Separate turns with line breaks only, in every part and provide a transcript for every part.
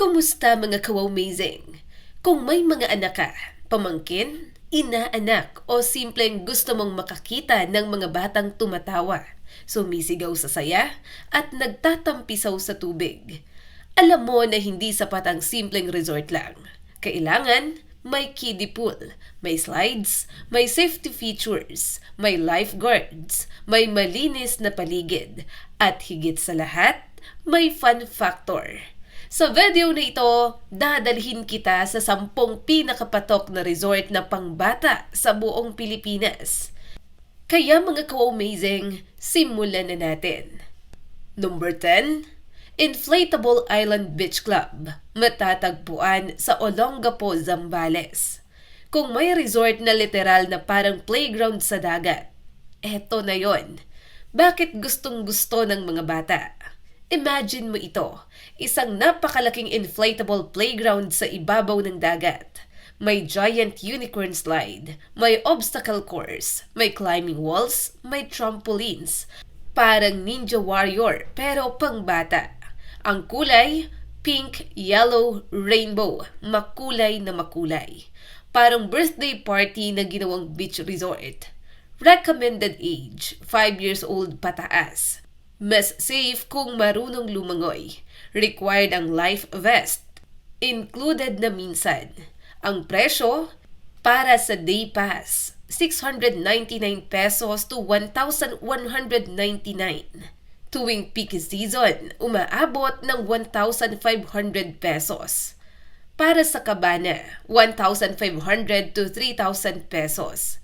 Kumusta mga ka-amazing? Kung may mga anak ka, pamangkin, inaanak o simpleng gusto mong makakita ng mga batang tumatawa, sumisigaw sa saya at nagtatampisaw sa tubig, alam mo na hindi sapat ang simpleng resort lang. Kailangan may kiddie pool, may slides, may safety features, may lifeguards, may malinis na paligid, at higit sa lahat, may fun factor. Sa video na ito, dadalhin kita sa 10 pinakapatok na resort na pangbata sa buong Pilipinas. Kaya mga ka-amazing, simulan na natin. Number 10, Inflatable Island Beach Club, matatagpuan sa Olongapo, Zambales. Kung may resort na literal na parang playground sa dagat, eto na yon. Bakit gustong-gusto ng mga bata? Imagine mo ito, isang napakalaking inflatable playground sa ibabaw ng dagat. May giant unicorn slide, may obstacle course, may climbing walls, may trampolines. Parang Ninja Warrior pero pangbata. Ang kulay, pink, yellow, rainbow, makulay na makulay. Parang birthday party na ginawang beach resort. Recommended age, 5 years old pataas. Mas safe kung marunong lumangoy. Required ang life vest. Included na minsan. Ang presyo, para sa day pass, 699 pesos to 1,199. Tuwing peak season, umaabot ng 1,500 pesos. Para sa kabana, 1,500 to 3,000 pesos.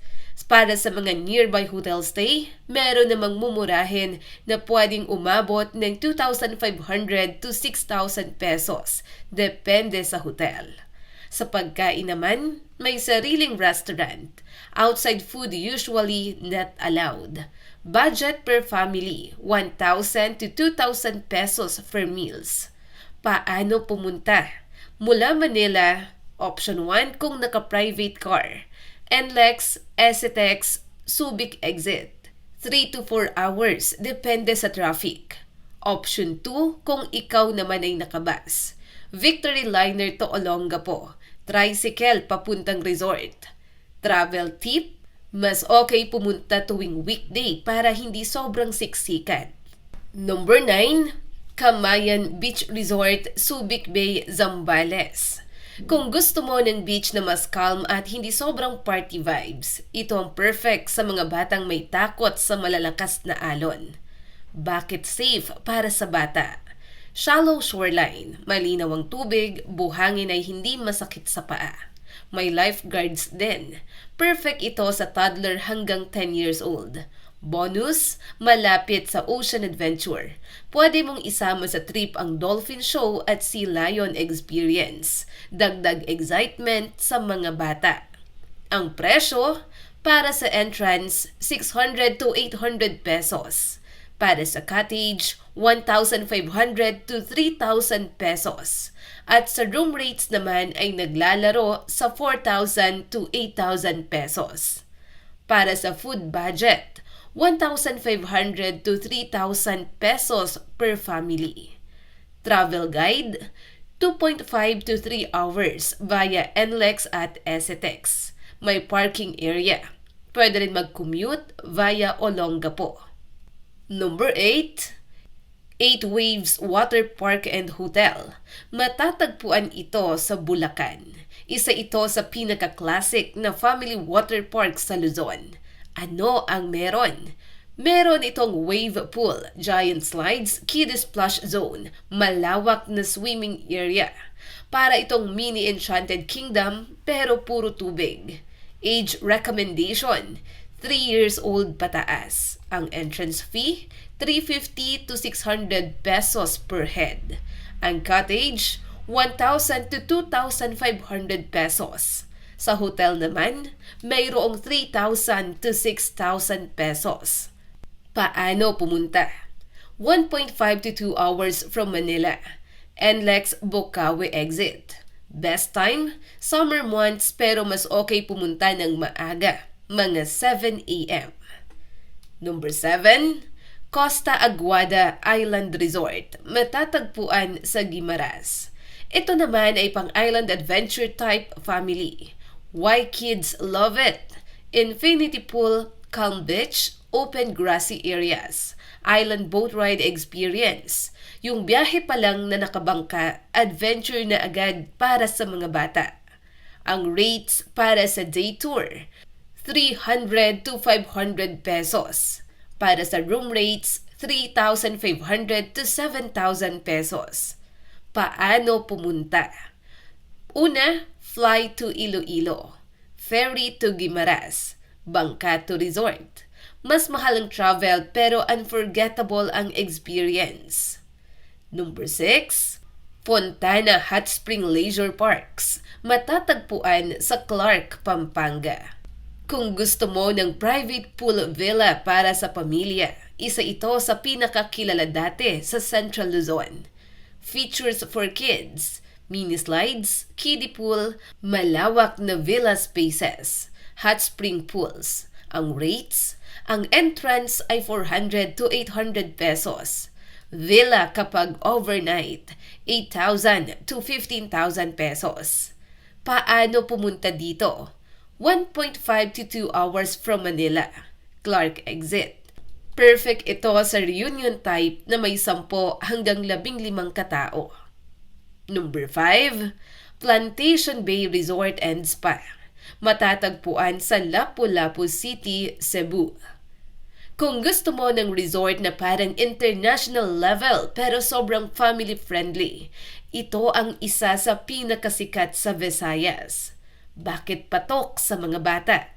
Para sa mga nearby hotel stay, meron namang mumurahin na pwedeng umabot ng 2,500 to 6,000 pesos, depende sa hotel. Sa pagkain naman, may sariling restaurant. Outside food usually not allowed. Budget per family, 1,000 to 2,000 pesos for meals. Paano pumunta? Mula Manila, option 1 kung naka-private car. NLEX, SCTEX, Subic exit. 3 to 4 hours, depende sa traffic. Option 2 kung ikaw naman ay nakabus. Victory Liner to Olongapo. Tricycle papuntang resort. Travel tip, mas okay pumunta tuwing weekday para hindi sobrang siksikan. Number 9, Camayan Beach Resort, Subic Bay, Zambales. Kung gusto mo ng beach na mas calm at hindi sobrang party vibes, ito ang perfect sa mga batang may takot sa malalakas na alon. Bakit safe para sa bata? Shallow shoreline, malinaw ang tubig, buhangin ay hindi masakit sa paa. May lifeguards din. Perfect ito sa toddler hanggang 10 years old. Bonus, malapit sa ocean adventure. Pwede mong isama sa trip ang dolphin show at sea lion experience. Dagdag excitement sa mga bata. Ang presyo, para sa entrance, 600 to 800 pesos. Para sa cottage, 1,500 to 3,000 pesos. At sa room rates naman ay naglalaro sa 4,000 to 8,000 pesos. Para sa food budget, 1,500 to 3,000 pesos per family. Travel guide, 2.5 to 3 hours via NLEX at SCTEX. May parking area. Pwede rin mag-commute via Olongapo. Number 8, 8 Waves Water Park and Hotel. Matatagpuan ito sa Bulacan. Isa ito sa pinaka-classic na family water park sa Luzon. Ano ang meron? Meron itong wave pool, giant slides, kiddie splash zone, malawak na swimming area. Para itong mini enchanted kingdom pero puro tubig. Age recommendation, 3 years old pataas. Ang entrance fee, 350 to 600 pesos per head. Ang cottage, 1,000 to 2,500 pesos. Sa hotel naman, mayroong 3,000 to 6,000 pesos. Paano pumunta? 1.5 to 2 hours from Manila. NLEX Bocaue exit. Best time, summer months pero mas okay pumunta ng maaga, mga 7 a.m. Number 7, Costa Aguada Island Resort, matatagpuan sa Guimaras. Ito naman ay pang-island adventure type family. Why kids love it? Infinity pool, calm beach, open grassy areas, island boat ride experience. Yung biyahe pa lang na nakabangka, adventure na agad para sa mga bata. Ang rates para sa day tour, 300 to 500 pesos. Para sa room rates, 3,500 to 7,000 pesos. Paano pumunta? Una, fly to Iloilo, ferry to Guimaras, bangka to resort. Mas mahal ang travel pero unforgettable ang experience. Number 6, Fontana Hot Spring Leisure Parks, matatagpuan sa Clark, Pampanga. Kung gusto mo ng private pool villa para sa pamilya, isa ito sa pinakakilala dati sa Central Luzon. Features for kids, mini slides, kiddie pool, malawak na villa spaces, hot spring pools. Ang rates, ang entrance ay 400 to 800 pesos. Villa kapag overnight, 8,000 to 15,000 pesos. Paano pumunta dito? 1.5 to 2 hours from Manila, Clark Exit. Perfect ito sa reunion type na may 10 hanggang 15 katao. Number 5, Plantation Bay Resort and Spa, matatagpuan sa Lapu-Lapu City, Cebu. Kung gusto mo ng resort na parang international level pero sobrang family friendly, ito ang isa sa pinakasikat sa Visayas. Bakit patok sa mga bata?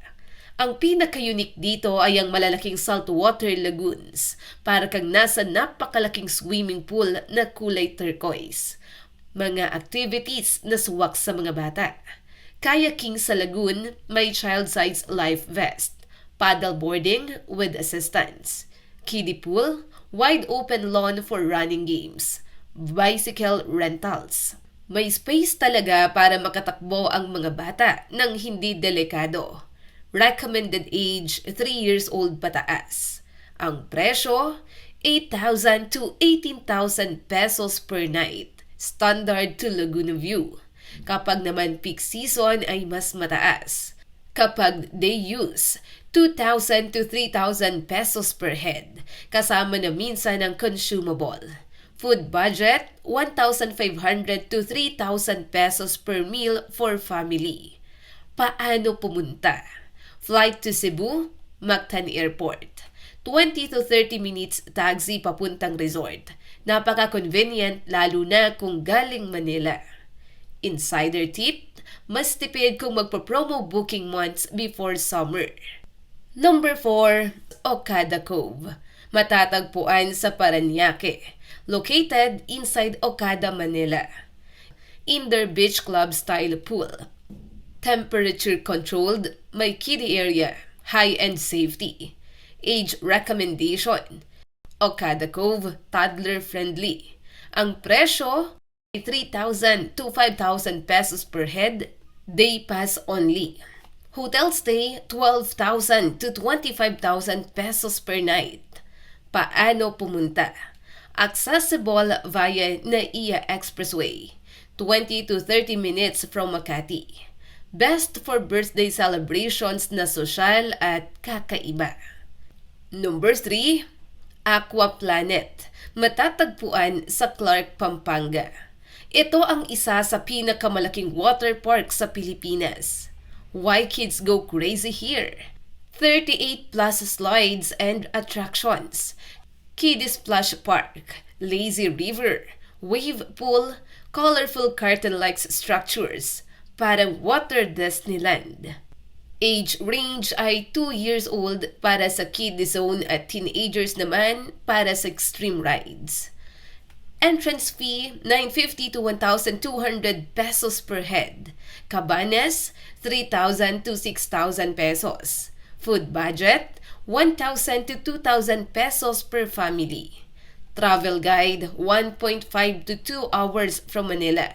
Ang pinaka-unique dito ay ang malalaking saltwater lagoons, para kang nasa napakalaking swimming pool na kulay turquoise. Mga activities na suwak sa mga bata. Kayaking sa lagoon, may child-size life vest. Paddleboarding with assistance. Kiddie pool, wide open lawn for running games. Bicycle rentals. May space talaga para makatakbo ang mga bata nang hindi delikado. Recommended age 3 years old pataas. Ang presyo, 8,000 to 18,000 pesos per night. Standard to Laguna View. Kapag naman peak season ay mas mataas. Kapag day use, 2,000 to 3,000 pesos per head. Kasama na minsan ang consumable. Food budget, 1,500 to 3,000 pesos per meal for family. Paano pumunta? Flight to Cebu, Mactan Airport. 20 to 30 minutes taxi papuntang resort. Napaka-convenient lalo na kung galing Manila. Insider tip, mas tipid kung magpo-promo booking months before summer. Number 4, Okada Cove. Matatagpuan sa Parañaque. Located inside Okada, Manila. Indoor beach club style pool. Temperature controlled, may kiddie area, high-end safety. Age recommendation, Okada Cove, toddler friendly. Ang presyo ay 3,000 to 5,000 pesos per head, day pass only. Hotel stay, 12,000 to 25,000 pesos per night. Paano pumunta? Accessible via NAIA Expressway, 20 to 30 minutes from Makati. Best for birthday celebrations na sosyal at kakaiba. Number 3, Aqua Planet. Matatagpuan sa Clark, Pampanga. Ito ang isa sa pinakamalaking water park sa Pilipinas. Why kids go crazy here? 38 plus slides and attractions. Kiddie Splash Park, lazy river, wave pool, colorful curtain-like structures. Parang water Disneyland. Age range ay 2 years old para sa kiddie zone at teenagers naman para sa extreme rides. Entrance fee, 950 to 1,200 pesos per head. Cabanas, 3,000 to 6,000 pesos. Food budget, 1,000 to 2,000 pesos per family. Travel guide, 1.5 to 2 hours from Manila.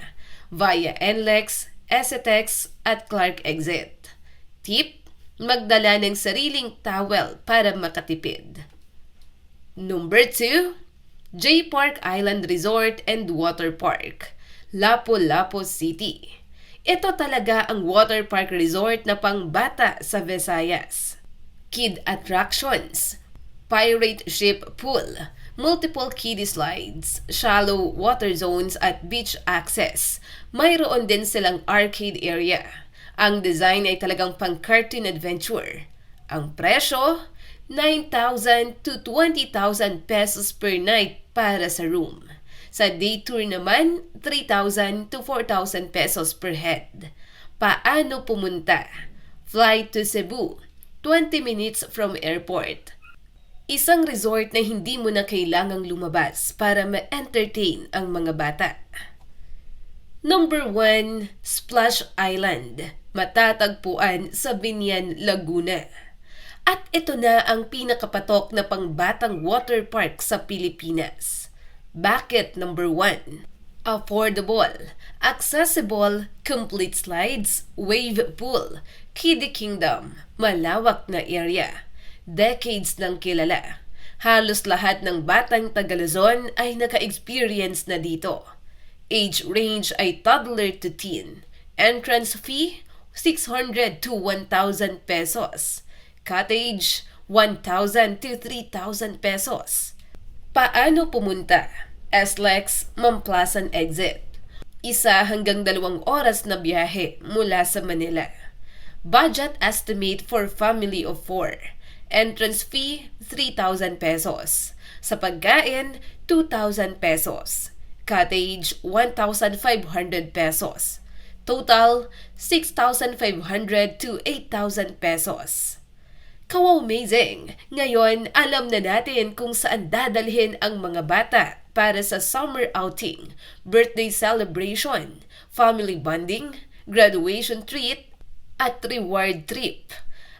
Via NLEX, SETEX at Clark Exit. Tip, magdala ng sariling towel para makatipid. Number 2, J Park Island Resort and Water Park. Lapu-Lapu City. Ito talaga ang water park resort na pangbata sa Visayas. Kid attractions, pirate ship pool, multiple kiddie slides, shallow water zones at beach access. Mayroon din silang arcade area. Ang design ay talagang pang-cartoon adventure. Ang presyo, 9,000 to 20,000 pesos per night para sa room. Sa day tour naman, 3,000 to 4,000 pesos per head. Paano pumunta? Flight to Cebu, 20 minutes from airport. Isang resort na hindi mo na kailangang lumabas para ma-entertain ang mga bata. Number 1, Splash Island. Matatagpuan sa Binyan, Laguna. At ito na ang pinakapatok na pangbatang water park sa Pilipinas. Bakit number 1? Affordable, accessible, complete slides, wave pool, kiddie kingdom, malawak na area. Decades nang kilala. Halos lahat ng batang Taga-Luzon ay naka-experience na dito. Age range ay toddler to teen. Entrance fee, 600 to 1,000 pesos. Cottage, 1,000 to 3,000 pesos. Paano pumunta? SLEX Mamplasan Exit. 1 hanggang 2 oras na biyahe mula sa Manila. Budget estimate for family of 4. Entrance fee, 3,000 pesos. Sa pagkain, 2,000 pesos. Cottage, 1,500 pesos. Total, 6,500 to 8,000 pesos. Kaw-amazing! Ngayon, alam na natin kung saan dadalhin ang mga bata para sa summer outing, birthday celebration, family bonding, graduation treat, at reward trip.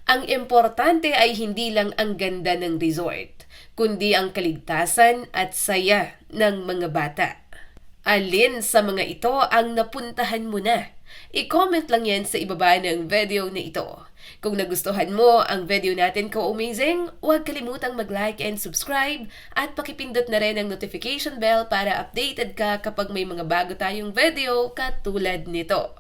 Ang importante ay hindi lang ang ganda ng resort, kundi ang kaligtasan at saya ng mga bata. Alin sa mga ito ang napuntahan mo na? I-comment lang yan sa ibaba ng video na ito. Kung nagustuhan mo ang video natin Kaw-amazing, huwag kalimutang mag-like and subscribe at pakipindot na rin ang notification bell para updated ka kapag may mga bago tayong video katulad nito.